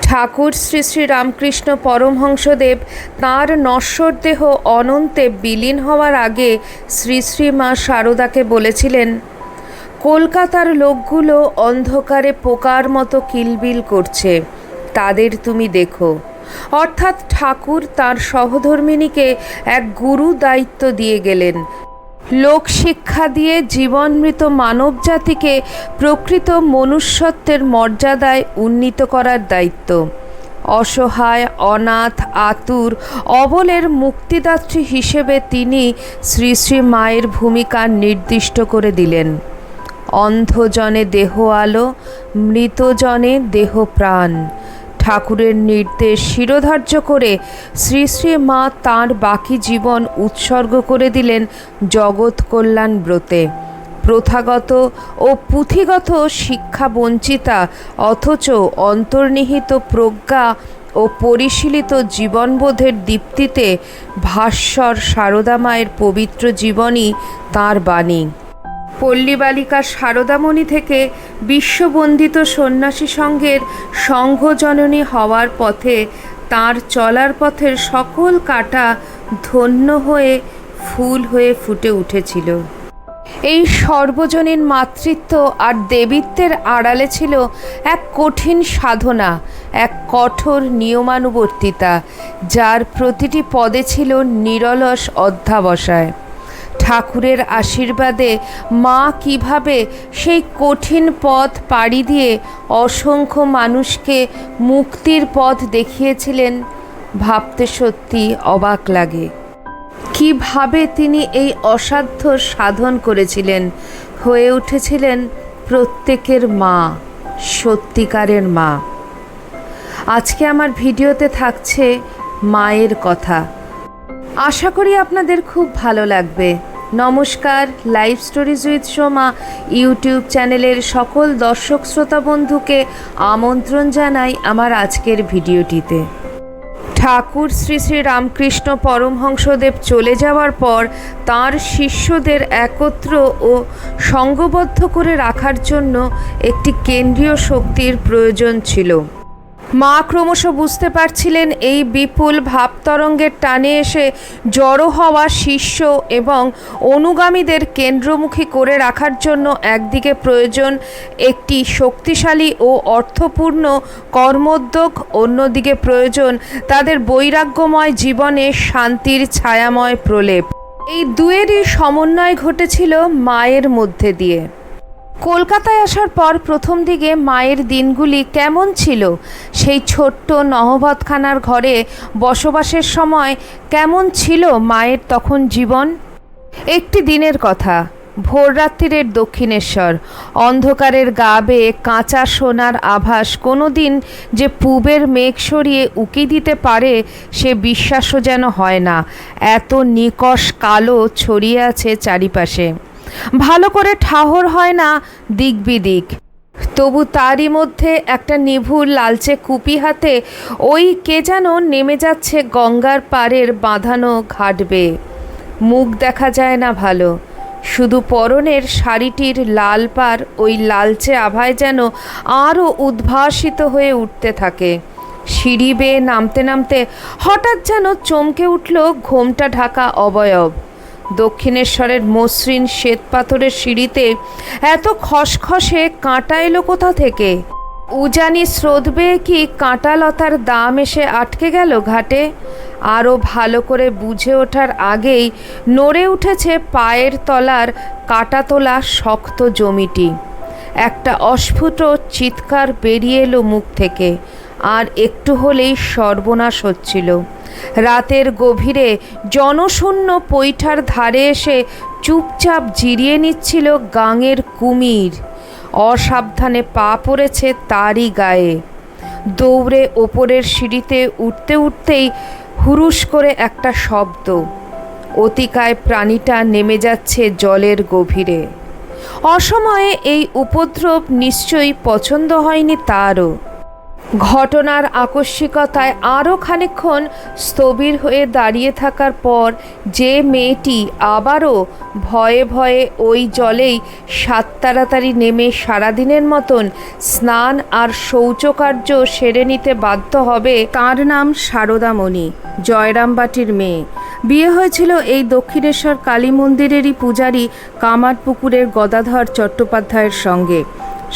ঠাকুর শ্রী শ্রী রামকৃষ্ণ পরমহংসদেব তাঁর নশ্বর দেহ অনন্তে বিলীন হওয়ার আগে শ্রী শ্রী মা শারদাকে বলেছিলেন, কলকাতার লোকগুলো অন্ধকারে পোকার মতো কিলবিল করছে, তাদের তুমি দেখো। অর্থাৎ ঠাকুর তাঁর সহধর্মিণীকে এক গুরু দায়িত্ব দিয়ে গেলেন, লোক শিক্ষা দিয়ে জীবনমৃত মানব জাতিকে প্রকৃত মনুষ্যত্বের মর্যাদায় উন্নীত করার দায়িত্ব। অসহায়, অনাথ, আতুর, অবলের মুক্তিদাত্রী হিসেবে তিনি শ্রী শ্রী মায়ের ভূমিকা নির্দিষ্ট করে দিলেন। অন্ধজনে দেহ আলো, মৃতজনে দেহ প্রাণ। ঠাকুরের নির্দেশ শিরোধার্য করে শ্রী শ্রী মা তাঁর বাকি জীবন উৎসর্গ করে দিলেন জগৎ কল্যাণ ব্রতে। প্রথাগত ও পুঁথিগত শিক্ষা বঞ্চিতা অথচ অন্তর্নিহিত প্রজ্ঞা ও পরিশীলিত জীবনবোধের দীপ্তিতে ভাস্বর সারদা মায়ের পবিত্র জীবনই তাঁর বাণী। পল্লীবালিকা সারদামণি থেকে বিশ্ববন্দিত সন্ন্যাসী সংঘের সংঘজননী হওয়ার পথে তাঁর চলার পথের সকল কাঁটা ধন্য হয়ে ফুল হয়ে ফুটে উঠেছিল। এই সর্বজনীন মাতৃত্ব আর দেবীত্বের আড়ালে ছিল এক কঠিন সাধনা, এক কঠোর নিয়মানুবর্তিতা, যার প্রতিটি পদে ছিল নিরলস অধ্যাবসায়। ঠাকুরের আশীর্বাদে মা কিভাবে সেই কঠিন পথ পাড়ি দিয়ে অসংখ্য মানুষকে মুক্তির পথ দেখিয়েছিলেন, ভাবতে সত্যি অবাক লাগে। কিভাবে তিনি এই অসাধ্য সাধন করেছিলেন, হয়ে উঠেছিলেন প্রত্যেকের মা, সত্যিকারের মা। আজকে আমার ভিডিওতে থাকছে মায়ের কথা। আশা করি আপনাদের খুব ভালো লাগবে। নমস্কার, live stories with Soma YouTube চ্যানেলের সকল দর্শক শ্রোতা বন্ধুকে আমন্ত্রণ জানাই আমার আজকের ভিডিওটিতে। ঠাকুর শ্রী শ্রী রামকৃষ্ণ পরমহংসদেব চলে যাওয়ার পর তাঁর শিষ্যদের একত্র ও সঙ্গবদ্ধ করে রাখার জন্য একটি কেন্দ্রীয় শক্তির প্রয়োজন ছিল। মা ক্রমশ বুঝতে পারছিলেন এই বিপুল ভাবতরঙ্গের টানে এসে জড়ো হওয়া শিষ্য এবং অনুগামীদের কেন্দ্রমুখী করে রাখার জন্য একদিকে প্রয়োজন একটি শক্তিশালী ও অর্থপূর্ণ কর্মোদ্যোগ, অন্যদিকে প্রয়োজন তাদের বৈরাগ্যময় জীবনে শান্তির ছায়াময় প্রলেপ। এই দুয়েরই সমন্বয় ঘটেছিল মায়ের মধ্যে দিয়ে। কলকাতায় আসার পর প্রথম দিকে মায়ের দিনগুলি কেমন ছিল, সেই ছোট্ট নহবতখানার ঘরে বসবাসের সময় কেমন ছিল মায়ের তখন জীবন। একটি দিনের কথা, ভোররাত্রিরের দক্ষিণেশ্বর, অন্ধকারের গা বেয়ে কাঁচা সোনার আভাস কোনো দিন যে পূবের মেঘ সরিয়ে উকি দিতে পারে সে বিশ্বাসও যেন হয় না, এত নিকষ কালো ছড়িয়ে আছে চারিপাশে। ভালো করে ঠাহর হয় না দিক বিদিক। তবু তারই মধ্যে একটা নিভুর লালচে কুপি হাতে ওই কে যেন নেমে যাচ্ছে গঙ্গার পাড়ের বাঁধানো ঘাট বেয়ে। মুখ দেখা যায় না ভালো, শুধু পরনের শাড়িটির লাল পাড় ওই লালচে আভায় যেন আরও উদ্ভাসিত হয়ে উঠতে থাকে। সিঁড়ি বেয়ে নামতে নামতে হঠাৎ যেন চমকে উঠল ঘোমটা ঢাকা অবয়ব। দক্ষিণেশ্বরের মসৃণ শ্বেত পাথরের সিঁড়িতে এত খসখসে কাঁটা এলো কোথা থেকে? উজানি স্রোত বেয়ে কি কাঁটা লতার দাম এসে আটকে গেল ঘাটে? আরও ভালো করে বুঝে ওঠার আগেই নড়ে উঠেছে পায়ের তলার কাঁটা তোলা শক্ত জমিটি। একটা অস্ফুট চিৎকার বেরিয়ে এলো মুখ থেকে, আর একটু হলেই সর্বনাশ হচ্ছিল। রাতের গভীরে জনশূন্য পৈঠার ধারে এসে চুপচাপ জিরিয়ে নিচ্ছিল গাঙের কুমির। অসাবধানে পা পড়েছে তারই গায়ে। দৌড়ে ওপরের সিঁড়িতে উঠতে উঠতেই হুরুস করে একটা শব্দ। অতিকায় প্রাণীটা নেমে যাচ্ছে জলের গভীরে। অসময়ে এই উপদ্রব নিশ্চয়ই পছন্দ হয়নি তারও। ঘটনার আকস্মিকতায় আরও খানিকক্ষণ স্থবির হয়ে দাঁড়িয়ে থাকার পর যে মেয়েটি আবারও ভয়ে ভয়ে ওই জলেই সাত তাড়াতাড়ি নেমে সারাদিনের মতন স্নান আর শৌচকার্য সেরে নিতে বাধ্য হবে, তার নাম সারদামণি, জয়রামবাটির মেয়ে। বিয়ে হয়েছিল এই দক্ষিণেশ্বর কালী মন্দিরেরই পূজারী কামারপুকুরের গদাধর চট্টোপাধ্যায়ের সঙ্গে।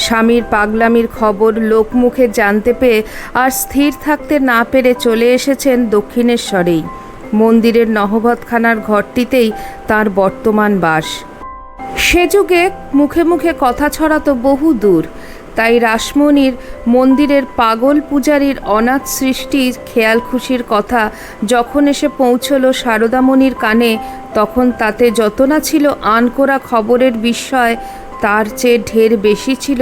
স্বামীর পাগলামির খবর লোকমুখে জানতে পেয়ে আর স্থির থাকতে না পেরে চলে এসেছেন দক্ষিণেশ্বরেই। মন্দিরের নহবতখানার ঘরটিতেই তার বর্তমান বাস। সে যুগে মুখে মুখে কথা ছড়াতো বহু দূর, তাই রাসমণির মন্দিরের পাগল পূজারীর অনাথ সৃষ্টির খেয়াল খুশির কথা যখন এসে পৌঁছল সারদামণির কানে, তখন তাতে যত না ছিল আনকোরা খবরের বিস্ময়, তার চেয়ে ঢের বেশি ছিল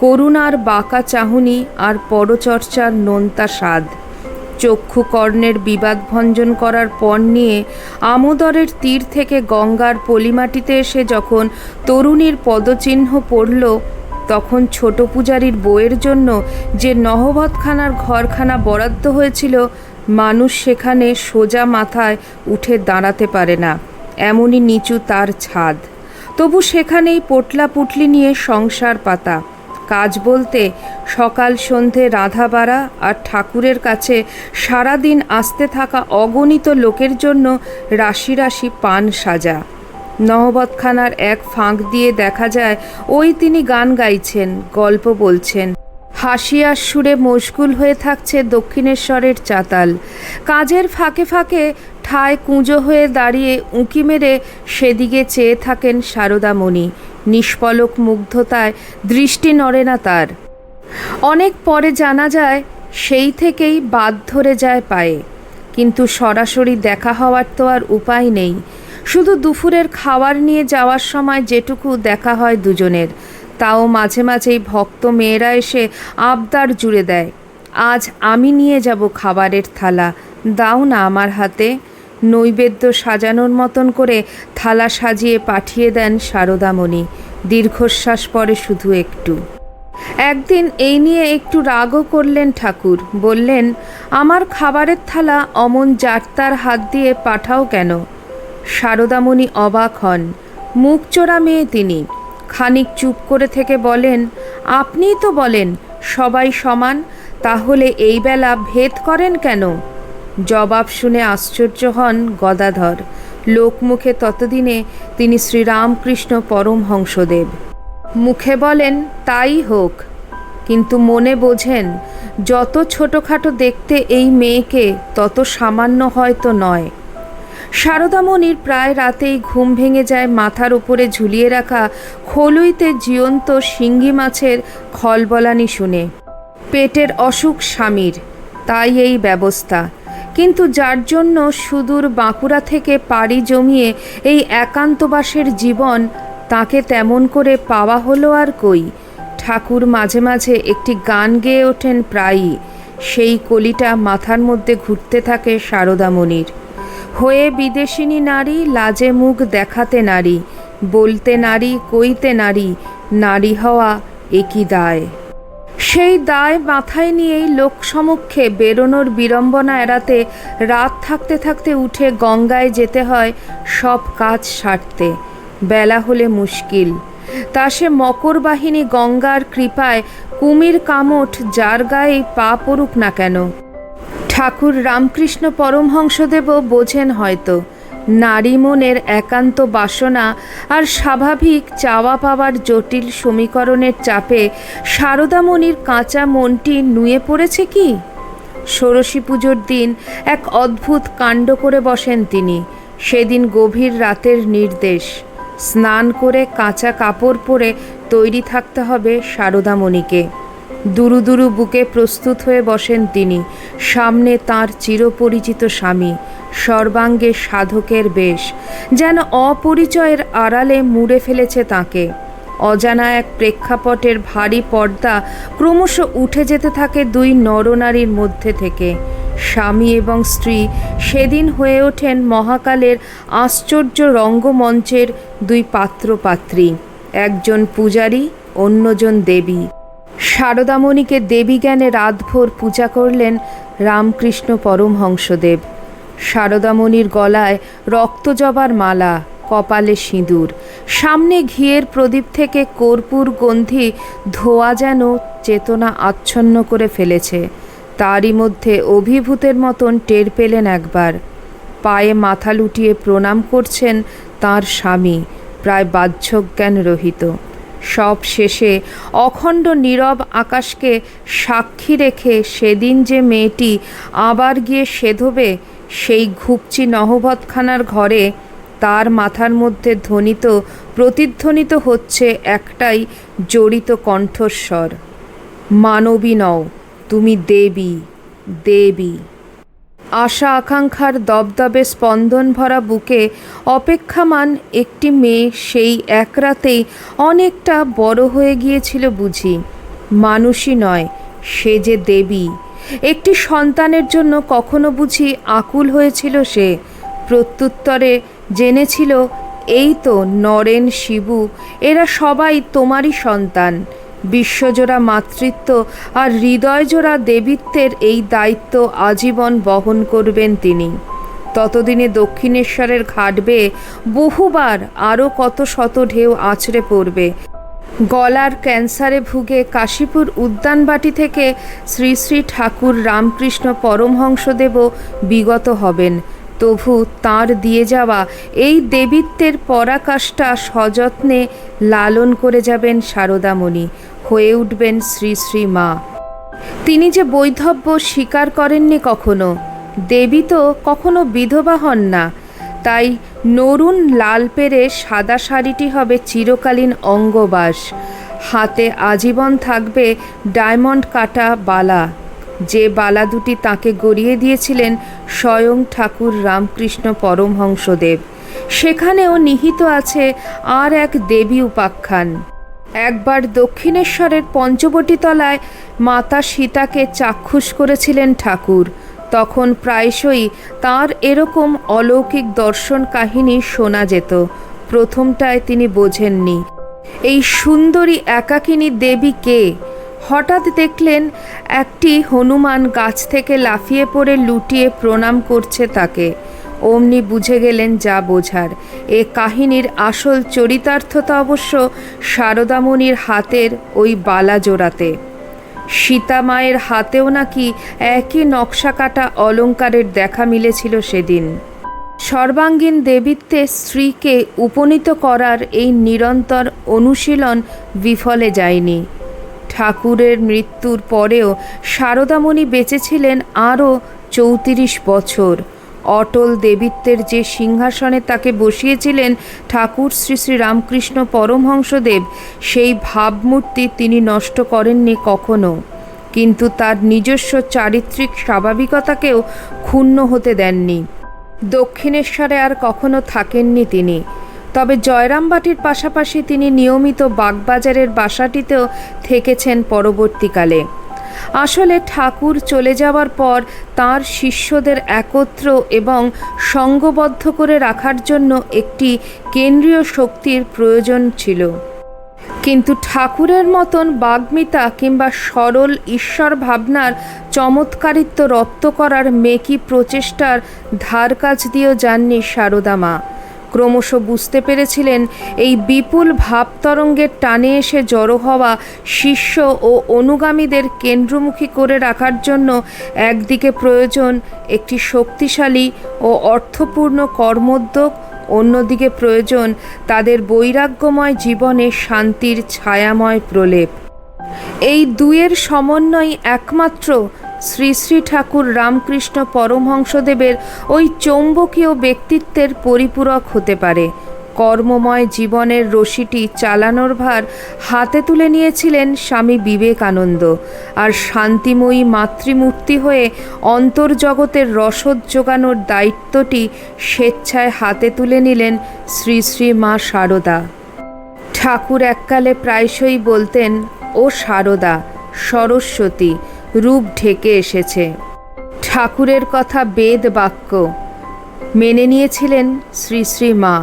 করুণার বাঁকা চাহনি আর পরচর্চার নোনতা স্বাদ। চক্ষু কর্ণের বিবাদ ভঞ্জন করার পর নিয়ে আমোদরের তীর থেকে গঙ্গার পলিমাটিতে এসে যখন তরুণীর পদচিহ্ন পড়ল, তখন ছোট পূজারীর বউয়ের জন্য যে নহবতখানার ঘরখানা বরাদ্দ হয়েছিল, মানুষ সেখানে সোজা মাথায় উঠে দাঁড়াতে পারে না, এমনই নিচু তার ছাদ। তবু সেখানেই পোটলা পুটলি নিয়ে সংসার পাতা। কাজ বলতে সকাল সন্ধে রাঁধা বাড়া আর ঠাকুরের কাছে সারাদিন আসতে থাকা অগণিত লোকের জন্য রাশি রাশি পান সাজা। নহবতখানার এক ফাঁক দিয়ে দেখা যায় ওই তিনি গান গাইছেন, গল্প বলছেন, হাসিয়ার সুরে মশগুল হয়ে থাকছে দক্ষিণেশ্বরের চাতাল। কাজের ফাঁকে ফাঁকে ঠায় কুঁজো হয়ে দাঁড়িয়ে উঁকি মেরে সেদিকে চেয়ে থাকেন সারদামণি। নিষ্পলক মুগ্ধতায় দৃষ্টি নড়ে না তার। অনেক পরে জানা যায় সেই থেকেই বাদ ধরে যায় পায়ে, কিন্তু সরাসরি দেখা হওয়ার তো আর উপায় নেই। শুধু দুপুরের খাবার নিয়ে যাওয়ার সময় যেটুকু দেখা হয় দুজনের, তাও মাঝে মাঝেই ভক্ত মেয়েরা এসে আবদার জুড়ে দেয়, আজ আমি নিয়ে যাব খাবারের থালা, দাও না আমার হাতে। নৈবেদ্য সাজানোর মতন করে থালা সাজিয়ে পাঠিয়ে দেন সারদামণি। দীর্ঘশ্বাস পরে শুধু একটু। একদিন এই নিয়ে একটু রাগও করলেন ঠাকুর, বললেন, আমার খাবারের থালা অমন জারতার হাত দিয়ে পাঠাও কেন? সারদামণি অবাক হন। মুখ চোরা মেয়ে তিনি। খানিক চুপ করে থেকে বলেন, আপনিই তো বলেন সবাই সমান, তাহলে এই বেলা ভেদ করেন কেন? জবাব শুনে আশ্চর্য হন গদাধর। লোকমুখে ততদিনে তিনি শ্রীরামকৃষ্ণ পরমহংসদেব। মুখে বলেন তাই হোক, কিন্তু মনে বোঝেন যত ছোটোখাটো দেখতে এই মেয়েকে তত সামান্য হয়তো নয়। সারদামণির প্রায় রাতেই ঘুম ভেঙে যায় মাথার উপরে ঝুলিয়ে রাখা খলুইতে জীবন্ত শিঙ্গি মাছের খলবলানি শুনে। পেটের অসুখ স্বামীর, তাই এই ব্যবস্থা। কিন্তু যার জন্য সুদূর বাঁকুড়া থেকে পাড়ি জমিয়ে এই একান্তবাসের জীবন, তাকে তেমন করে পাওয়া হলো আর কই? ঠাকুর মাঝে মাঝে একটি গান গেয়ে ওঠেন প্রায়ই। সেই কলিটা মাথার মধ্যে ঘুরতে থাকে সারদামণির। হয়ে বিদেশিনী নারী, লাজে মুখ দেখাতে নারী, বলতে নারী, কইতে নারী, নারী হওয়া একই দায়। সেই দায় মাথায় নিয়েই লোকসমক্ষে বেরোনোর বিড়ম্বনা এড়াতে রাত থাকতে থাকতে উঠে গঙ্গায় যেতে হয় সব কাজ সারতে। বেলা হলে মুশকিল। তা সে মকর বাহিনী গঙ্গার কৃপায় কুমির কামঠ যার গায়ে পা পড়ুক না কেন। ঠাকুর রামকৃষ্ণ পরমহংসদেবও বোঝেন হয়তো নারী মনের একান্ত বাসনা আর স্বাভাবিক চাওয়া পাওয়ার জটিল সমীকরণের চাপে সারদামণির কাঁচা মনটি নুয়ে পড়েছে কি। ষোড়শী পুজোর দিন এক অদ্ভুত কাণ্ড করে বসেন তিনি। সেদিন গভীর রাতের নির্দেশ, স্নান করে কাঁচা কাপড় পরে তৈরি থাকতে হবে সারদামণিকে। দুরু দুরু বুকে প্রস্তুত হয়ে বসেন তিনি। সামনে তাঁর চিরপরিচিত স্বামী, সর্বাঙ্গে সাধকের বেশ, যেন অপরিচয়ের আড়ালে মুড়ে ফেলেছে তাঁকে। অজানা এক প্রেক্ষাপটের ভারী পর্দা ক্রমশ উঠে যেতে থাকে দুই নরনারীর মধ্যে থেকে। স্বামী এবং স্ত্রী সেদিন হয়ে ওঠেন মহাকালের আশ্চর্য রঙ্গমঞ্চের দুই পাত্র পাত্রী, একজন পূজারী, অন্যজন দেবী। শারদামণিকে দেবী জ্ঞানে রাতভর পূজা করলেন রামকৃষ্ণ পরমহংসদেব। শারদামণির গলায় রক্তজবার মালা, কপালে সিঁদুর, সামনে ঘিয়ের প্রদীপ থেকে কর্পূর গন্ধি ধোঁয়া যেন চেতনা আচ্ছন্ন করে ফেলেছে। তারই মধ্যে অভিভূতের মতন টের পেলেন একবার। পায়ে মাথা লুটিয়ে প্রণাম করছেন তাঁর স্বামী, প্রায় বাহ্যজ্ঞান রহিত। সব শেষে অখণ্ড নীরব আকাশকে সাক্ষী রেখে সেদিন যে মেয়েটি আবার গিয়ে সেধবে সেই ঘুপচি নহবতখানার ঘরে তার মাথার মধ্যে প্রতিধ্বনিত হচ্ছে একটাই জড়িত কণ্ঠস্বর, মানবী নও, তুমি দেবী, দেবী। আশা আকাঙ্ক্ষার দবদবে স্পন্দন ভরা বুকে অপেক্ষামান একটি মেয়ে সেই এক রাতেই অনেকটা বড় হয়ে গিয়েছিল বুঝি। মানুষই নয়, সে যে দেবী। একটি সন্তানের জন্য কখনো বুঝি আকুল হয়েছিল সে। প্রত্যুত্তরে জেনেছিল, এই তো নরেন, শিবু, এরা সবাই তোমারই সন্তান। বিশ্বজোড়া মাতৃত্ব আর হৃদয়জোড়া দেবীত্বের এই দায়িত্ব আজীবন বহন করবেন তিনি। ততদিনে দক্ষিণেশ্বরের ঘাট বেয়ে বহুবার আরও কত শত ঢেউ আছড়ে পড়বে। গলার ক্যান্সারে ভুগে কাশীপুর উদ্যানবাটি থেকে শ্রী শ্রী ঠাকুর রামকৃষ্ণ পরমহংসদেবও বিগত হবেন। তবু তাঁর দিয়ে যাওয়া এই দেবীত্বের পরাকাষ্ঠা সযত্নে লালন করে যাবেন শারদামণি, হয়ে উঠবেন শ্রী শ্রী মা। তিনি যে বৈধব্য স্বীকার করেননি কখনো। দেবী তো কখনো বিধবা হন না। তাই নরুন লাল পেরে সাদা শাড়িটি হবে চিরকালীন অঙ্গবাস। হাতে আজীবন থাকবে ডায়মন্ড কাটা বালা, যে বালা দুটি তাকে গড়িয়ে দিয়েছিলেন স্বয়ং ঠাকুর রামকৃষ্ণ পরমহংসদেব। সেখানেও নিহিত আছে আর এক দেবী উপাখ্যান। একবার দক্ষিণেশ্বরের পঞ্চবটী তলায় মাতা সীতাকে চাক্ষুষ করেছিলেন ঠাকুর। তখন প্রায়শই তাঁর এরকম অলৌকিক দর্শন কাহিনী শোনা যেত। প্রথমটায় তিনি বোঝেননি এই সুন্দরী একাকিনী দেবী কে। হঠাৎ দেখলেন একটি হনুমান গাছ থেকে লাফিয়ে পড়ে লুটিয়ে প্রণাম করছে তাকে। অমনি বুঝে গেলেন যা বোঝার। এ কাহিনীর আসল চরিতার্থতা অবশ্য শারদামণির হাতের ওই বালা জোড়াতে। সীতা মায়ের হাতেও নাকি একই নকশা কাটা অলঙ্কারের দেখা মিলেছিল সেদিন। সর্বাঙ্গীন দেবীত্বে স্ত্রীকে উপনীত করার এই নিরন্তর অনুশীলন বিফলে যায়নি। ঠাকুরের মৃত্যুর পরেও শারদামণি বেঁচেছিলেন আরও 34 বছর। অটল দেবীত্বের যে সিংহাসনে তাকে বসিয়েছিলেন ঠাকুর শ্রী শ্রী রামকৃষ্ণ পরমহংসদেব, সেই ভাবমূর্তি তিনি নষ্ট করেননি কখনো। কিন্তু তার নিজস্ব চারিত্রিক স্বাভাবিকতাকেও ক্ষুণ্ণ হতে দেননি। দক্ষিণেশ্বরে আর কখনো থাকেননি তিনি। তবে জয়রামবাটির পাশাপাশি তিনি নিয়মিত বাগবাজারের বাসাটিতেও থেকেছেন পরবর্তীকালে। আসলে ঠাকুর চলে যাওয়ার পর তাঁর শিষ্যদের একত্র এবং সঙ্গবদ্ধ করে রাখার জন্য একটি কেন্দ্রীয় শক্তির প্রয়োজন ছিল। কিন্তু ঠাকুরের মতন বাগ্মিতা কিংবা সরল ঈশ্বর ভাবনার চমৎকারিত্ব রপ্ত করার মেকি প্রচেষ্টার ধার কাছ দিয়েও যাননি শারদা মা। ক্রমশ বুঝতে পেরেছিলেন এই বিপুল ভাবতরঙ্গের টানে এসে জড়ো হওয়া শিষ্য ও অনুগামীদের কেন্দ্রমুখী করে রাখার জন্য একদিকে প্রয়োজন একটি শক্তিশালী ও অর্থপূর্ণ কর্মোদ্যোগ, অন্যদিকে প্রয়োজন তাদের বৈরাগ্যময় জীবনে শান্তির ছায়াময় প্রলেপ। এই দুয়ের সমন্বয় একমাত্র শ্রী শ্রী ঠাকুর রামকৃষ্ণ পরমহংসদেবের ওই চৌম্বকীয় ব্যক্তিত্বের পরিপূরক হতে পারে। কর্মময় জীবনের রশিটি চালানোর ভার হাতে তুলে নিয়েছিলেন স্বামী বিবেকানন্দ, আর শান্তিময়ী মাতৃমূর্তি হয়ে অন্তর্জগতের রসদ জোগানোর দায়িত্বটি স্বেচ্ছায় হাতে তুলে নিলেন শ্রী শ্রী মা শারদা। ঠাকুর এককালে প্রায়শই বলতেন, ও শারদা, সরস্বতী, রূপ ঢেকে এসেছে। ঠাকুরের কথা বেদ বাক্য মেনে নিয়েছিলেন শ্রী শ্রী মা,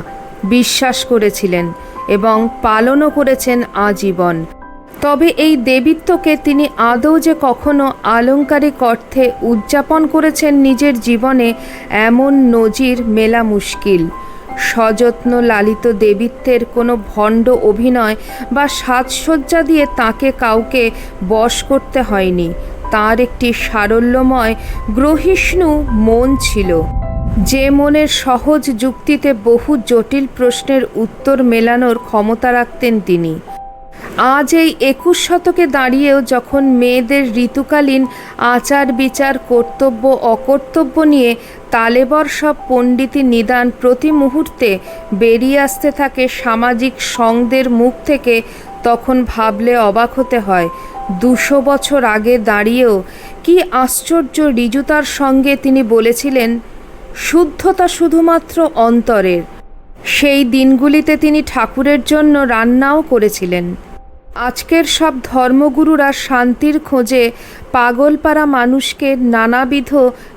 বিশ্বাস করেছিলেন এবং পালনও করেছেন আজীবন। তবে এই দেবীত্বকে তিনি আদৌ যে কখনো আলংকারিক অর্থে উদযাপন করেছেন নিজের জীবনে, এমন নজির মেলা মুশকিল। সযত্ন লালিত দেবীত্বের কোনো ভণ্ড অভিনয় বা সাজসজ্জা দিয়ে তাকে কাউকে বশ করতে হয়নি। তার একটি সারল্যময় গ্রহিষ্ণু মন ছিল, যে মনের সহজ যুক্তিতে বহু জটিল প্রশ্নের উত্তর মেলানোর ক্ষমতা রাখতেন তিনি। আজ এই 21 শতকে দাঁড়িয়েও যখন মেয়েদের ঋতুকালীন আচার বিচার, কর্তব্য অকর্তব্য নিয়ে তালেবর সব পণ্ডিতি নিদান প্রতি মুহূর্তে বেরিয়ে আসতে থাকে সামাজিক সঙ্গদের মুখ থেকে, তখন ভাবলে অবাক হতে হয় 200 বছর আগে দাঁড়িয়েও কি আশ্চর্য ঋজুতার সঙ্গে তিনি বলেছিলেন, শুদ্ধতা শুধুমাত্র অন্তরের। সেই দিনগুলিতে তিনি ঠাকুরের জন্য রান্নাও করেছিলেন। আজকের সব ধর্মগুরুরা শান্তির খোঁজে পাগলপাড়া মানুষকে নানাবিধ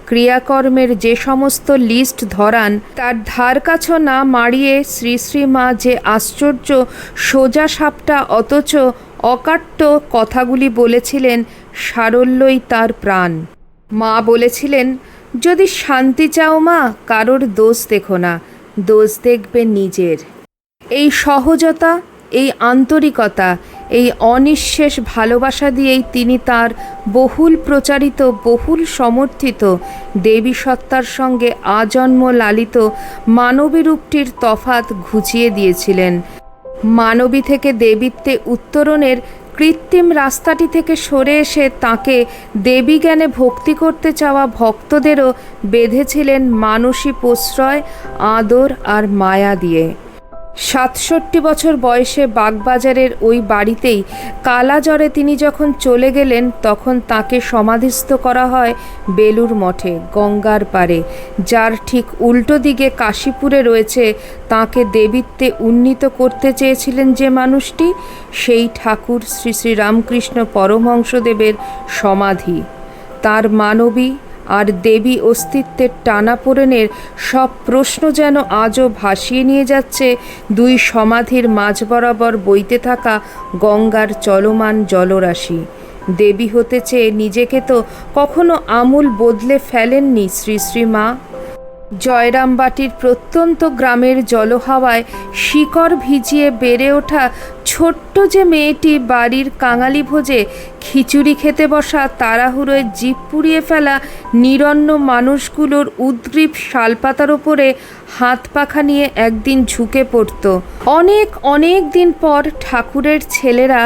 ক্রিয়াকর্মের যে সমস্ত লিস্ট ধরান, তার ধার কাছে না মাড়িয়ে শ্রী শ্রী মা যে আশ্চর্য সোজা সাপটা অথচ অকাট্য কথাগুলি বলেছিলেন, সারল্যই তার প্রাণ। মা বলেছিলেন, যদি শান্তি চাও মা, কারোর দোষ দেখো না, দোষ দেখবে নিজের। এই সহজতা, এই আন্তরিকতা, এই অনিঃশেষ ভালোবাসা দিয়েই তিনি তার বহুল প্রচারিত, বহুল সমর্থিত দেবী সত্তার সঙ্গে আজন্ম লালিত মানবী রূপটির তফাৎ ঘুচিয়ে দিয়েছিলেন। মানবী থেকে দেবীত্বে উত্তরণের কৃত্রিম রাস্তাটি থেকে সরে এসে তাঁকে দেবী জ্ঞানে ভক্তি করতে চাওয়া ভক্তদেরও বেঁধেছিলেন মানসী প্রশ্রয়, আদর আর মায়া দিয়ে। 67 বছর বয়সে বাগবাজারের ওই বাড়িতেই কালাজ্বরে তিনি যখন চলে গেলেন, তখন তাকে সমাধিস্থ করা হয় বেলুর মঠে, গঙ্গার পাড়ে, যার ঠিক উল্টো দিকে কাশীপুরে রয়েছে তাঁকে দেবীত্বে উন্নীত করতে চেয়েছিলেন যে মানুষটি, সেই ঠাকুর শ্রী শ্রী রামকৃষ্ণ পরমহংসদেবের সমাধি। তার মানবী আর দেবী অস্তিত্বের টানাপোড়েনের সব প্রশ্ন যেন আজও ভাসিয়ে নিয়ে যাচ্ছে দুই সমাধির মাঝ বরাবর বইতে থাকা গঙ্গার চলমান জলরাশি। দেবী হতে চেয়ে নিজেকে তো কখনো আমূল বদলে ফেলেননি শ্রী শ্রী মা। জয়রামবাটির প্রত্যন্ত গ্রামের জলহাওয়ায় শিকড় ভিজিয়ে বেড়ে ওঠা ছোট্ট যে মেয়েটি, বাড়ির কাঙালি ভোজে খিচুড়ি খেতে বসা তাড়াহুড়োয় জিভ পুড়িয়ে ফেলা নিরন্ন মানুষগুলোর উদ্গ্রীব শালপাতার ওপরে হাত পাখা নিয়ে একদিন ঝুঁকে পড়ত। অনেক দিন পর ঠাকুরের ছেলেরা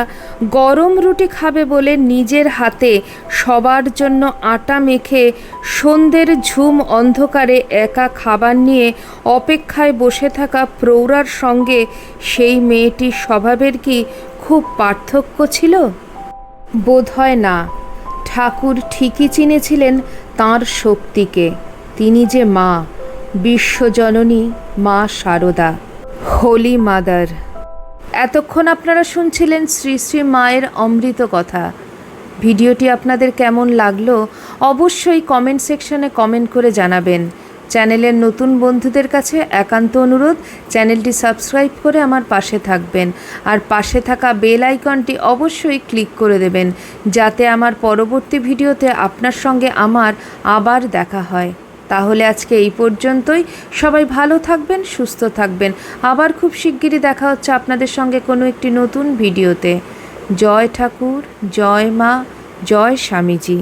গরম রুটি খাবে বলে নিজের হাতে সবার জন্য আটা মেখে সন্ধ্যের ঝুম অন্ধকারে একা খাবার নিয়ে অপেক্ষায় বসে থাকা প্রৌঢ়ার সঙ্গে সেই মেয়েটির স্বভাবের কি খুব পার্থক্য ছিল? বোধহয় না। ঠাকুর ঠিকই চিনেছিলেন তাঁর শক্তিকে। তিনি যে মা, বিশ্বজননী মা শারদা, হোলি মাদার। এতক্ষণ আপনারা শুনছিলেন শ্রী শ্রী মায়ের অমৃত কথা। ভিডিওটি আপনাদের কেমন লাগলো অবশ্যই কমেন্ট সেকশনে কমেন্ট করে জানাবেন। চ্যানেলের নতুন বন্ধুদের কাছে একান্ত অনুরোধ, চ্যানেলটি সাবস্ক্রাইব করে আমার পাশে থাকবেন, আর পাশে থাকা বেল আইকনটি অবশ্যই ক্লিক করে দেবেন, যাতে আমার পরবর্তী ভিডিওতে আপনার সঙ্গে আমার আবার দেখা হয়। তাহলে আজকে এই পর্যন্তই। সবাই ভালো থাকবেন, সুস্থ থাকবেন। আবার খুব শিগগিরই দেখা হচ্ছে আপনাদের সঙ্গে কোনো একটি নতুন ভিডিওতে। জয় ঠাকুর, জয় মা, জয় স্বামীজি।